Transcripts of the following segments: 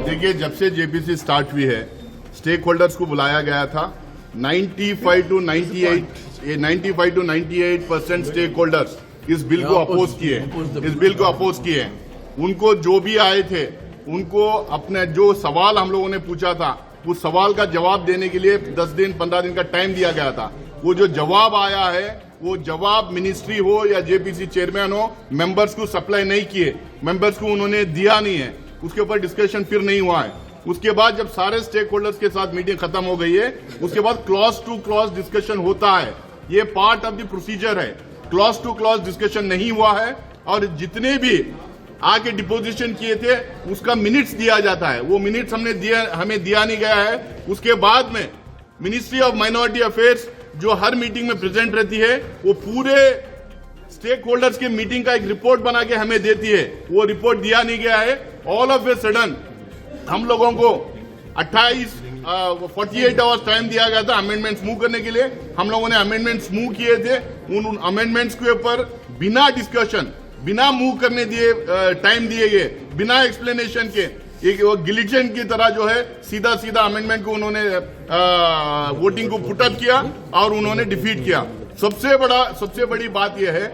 देखिए, जब से जेपीसी स्टार्ट हुई है, स्टेक होल्डर्स को बुलाया गया था। 95 to 98% स्टेक होल्डर्स इस बिल को अपोज किए। उनको जो भी आए थे, उनको अपने जो सवाल हम लोगों ने पूछा था, उस सवाल का जवाब देने के लिए 10 दिन 15 दिन का टाइम दिया गया था। वो जो जवाब आया है, वो जवाब मिनिस्ट्री हो या जेपीसी चेयरमैन हो, मेंबर्स को सप्लाई नहीं किए, मेंबर्स को उन्होंने दिया नहीं है। उसके ऊपर डिस्कशन फिर नहीं हुआ है। उसके बाद जब सारे स्टेक होल्डर्स के साथ मीटिंग खत्म हो गई है, उसके बाद क्लॉज टू क्लॉज डिस्कशन होता है। ये पार्ट ऑफ द प्रोसीजर है। क्लॉज टू क्लॉज डिस्कशन नहीं हुआ है और जितने भी आके डिपोजिशन किए थे उसका मिनट्स दिया जाता है। वो मिनट्स हमें दिया नहीं गया है। उसके बाद में मिनिस्ट्री ऑफ माइनॉरिटी अफेयर्स जो हर मीटिंग में प्रेजेंट रहती है, वो पूरे स्टेक होल्डर्स के मीटिंग का एक रिपोर्ट बना के हमें देती है। वो रिपोर्ट दिया नहीं गया है। ऑल ऑफ ए सडन हम लोगों को 48 आवर्स टाइम दिया गया था अमेंडमेंट्स मूव करने के लिए। हम लोगों ने अमेंडमेंट्स मूव किए थे। उन अमेंडमेंट्स के ऊपर बिना डिस्कशन, बिना मूव करने दिए टाइम दिए गए, बिना एक्सप्लेनेशन के एक गिलिजेंट की तरह जो है सीधा अमेंडमेंट को उन्होंने वोटिंग को पुट अप किया और उन्होंने डिफीट किया। सबसे बड़ी बात यह है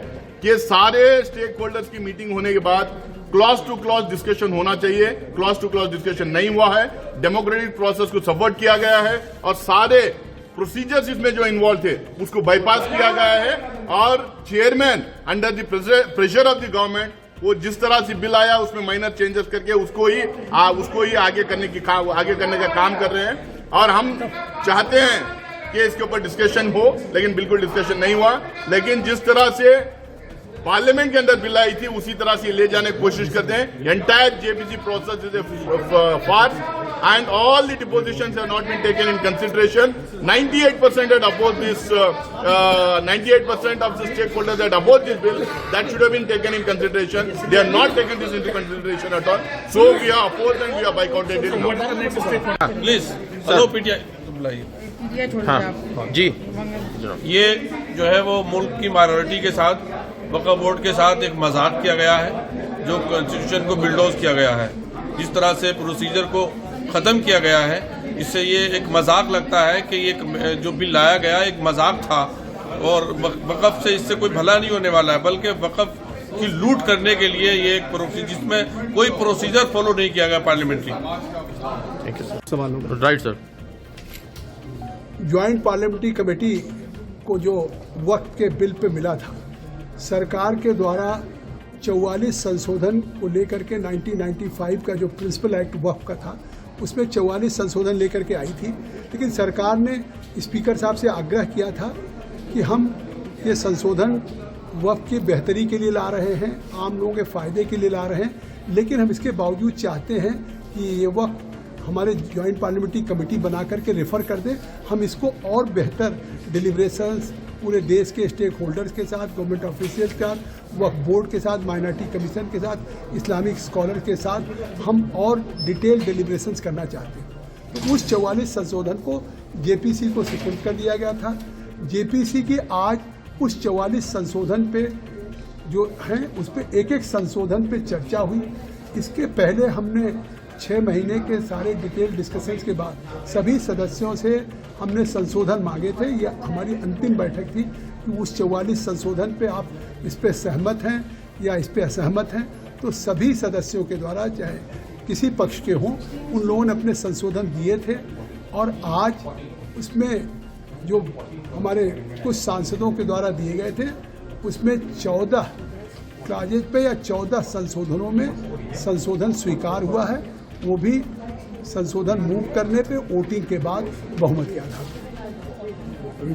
कि सारे स्टेक होल्डर्स की मीटिंग होने के बाद क्लॉज टू क्लॉज डिस्कशन होना चाहिए। क्लॉज टू क्लॉज डिस्कशन नहीं हुआ है। डेमोक्रेटिक प्रोसेस को सपोर्ट किया गया है और सारे प्रोसीजर्स इसमें जो इन्वॉल्व थे उसको बाईपास किया गया है। और chairman under the pressure of the government, वो जिस तरह से बिल आया उसमें माइनर चेंजेस करके उसको ही आगे करने का काम कर रहे हैं। और हम चाहते हैं कि इसके ऊपर डिस्कशन हो, लेकिन बिल्कुल डिस्कशन नहीं हुआ। लेकिन जिस तरह से पार्लियामेंट के अंदर बिल आई थी उसी तरह से ले जाने की कोशिश करते हैं। Entire JPC process is a farce and all the depositions have not been taken in consideration. 98% had opposed this. 98% of the stakeholders had opposed this bill. That should have been taken in consideration. They have not taken this into consideration at all. So we are opposed and we are boycotted it. What is the next statement? Please, hello PTI. हाँ जी, ये जो है वो मुल्क की minority के साथ, वक्फ board के साथ एक मजाक किया गया है, जो कॉन्स्टिट्यूशन को बिल्डोज किया गया है। जिस तरह से प्रोसीजर को ख़त्म किया गया है, इससे ये एक मजाक लगता है कि ये जो बिल लाया गया एक मजाक था और वक्फ से इससे कोई भला नहीं होने वाला है, बल्कि वक्फ की लूट करने के लिए ये एक प्रोसीजर, जिसमें कोई प्रोसीजर फॉलो नहीं किया गया पार्लियामेंट्री। Thank you sir. सवालों में right sir. Joint parliamentary committee को जो वक्त के बिल पे मिला था, सरकार के द्वारा 44 संशोधन को लेकर के 1995 का जो प्रिंसिपल एक्ट वक्फ का था, उसमें 44 संशोधन लेकर के आई थी। लेकिन सरकार ने स्पीकर साहब से आग्रह किया था कि हम ये संशोधन वक्फ की बेहतरी के लिए ला रहे हैं, आम लोगों के फ़ायदे के लिए ला रहे हैं, लेकिन हम इसके बावजूद चाहते हैं कि ये वक्फ हमारे जॉइंट पार्लियामेंट्री कमेटी बना करके रेफ़र कर दें। हम इसको और बेहतर डिलिब्रेशंस पूरे देश के स्टेक होल्डर्स के साथ, गवर्नमेंट ऑफिशियल्स के साथ, वक्फ बोर्ड के साथ, माइनॉरिटी कमीशन के साथ, इस्लामिक स्कॉलर के साथ हम और डिटेल डिलिब्रेशंस करना चाहते हैं। तो उस 44 संशोधन को जेपीसी को सस्पेंड कर दिया गया था। जेपीसी की आज उस 44 संशोधन पे जो हैं उस पर एक संशोधन पे चर्चा हुई। इसके पहले हमने 6 महीने के सारे डिटेल डिस्कशंस के बाद सभी सदस्यों से हमने संशोधन मांगे थे। यह हमारी अंतिम बैठक थी कि उस 44 संशोधन पे आप इस पे सहमत हैं या इस पे असहमत हैं। तो सभी सदस्यों के द्वारा, चाहे किसी पक्ष के हों, उन लोगों ने अपने संशोधन दिए थे। और आज उसमें जो हमारे कुछ सांसदों के द्वारा दिए गए थे, उसमें 14 क्लाजेज पे या 14 संशोधनों में संशोधन स्वीकार हुआ है। वो भी संशोधन मूव करने पे वोटिंग के बाद बहुमत के आधार पर।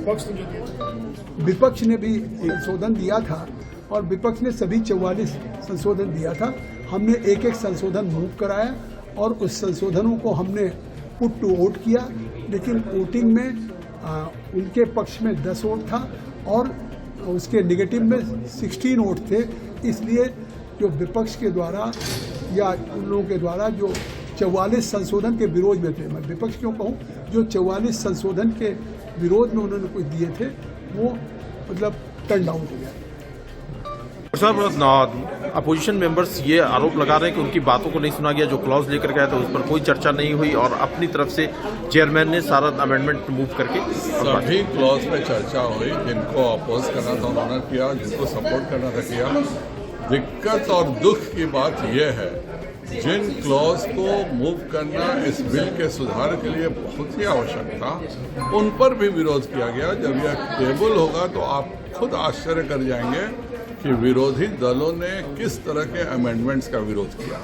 विपक्ष ने भी संशोधन दिया था और विपक्ष ने सभी 44 संशोधन दिया था। हमने एक संशोधन मूव कराया और उस संशोधनों को हमने पुट टू वोट किया। लेकिन वोटिंग में उनके पक्ष में 10 वोट था और उसके नेगेटिव में 16 वोट थे। इसलिए जो विपक्ष के द्वारा या उन लोगों के द्वारा जो 44 संशोधन के विरोध में थे, मैं विपक्ष क्यों कहूँ, जो 44 संशोधन के विरोध में उन्होंने कुछ दिए थे, वो मतलब टर्न डाउन हो गया। सर अपोजिशन मेंबर्स ये आरोप लगा रहे हैं कि उनकी बातों को नहीं सुना गया, जो क्लॉज लेकर गया था उस पर कोई चर्चा नहीं हुई और अपनी तरफ से चेयरमैन ने सारा अमेंडमेंट मूव करके सभी क्लॉज पे चर्चा हुई, जिनको अपोज करना था उन्होंने किया, जिनको सपोर्ट करना था किया। दिक्कत और दुख की बात यह है, जिन क्लॉज को मूव करना इस बिल के सुधार के लिए बहुत ही आवश्यक था, उन पर भी विरोध किया गया। जब यह टेबल होगा तो आप खुद आश्चर्य कर जाएंगे कि विरोधी दलों ने किस तरह के अमेंडमेंट्स का विरोध किया।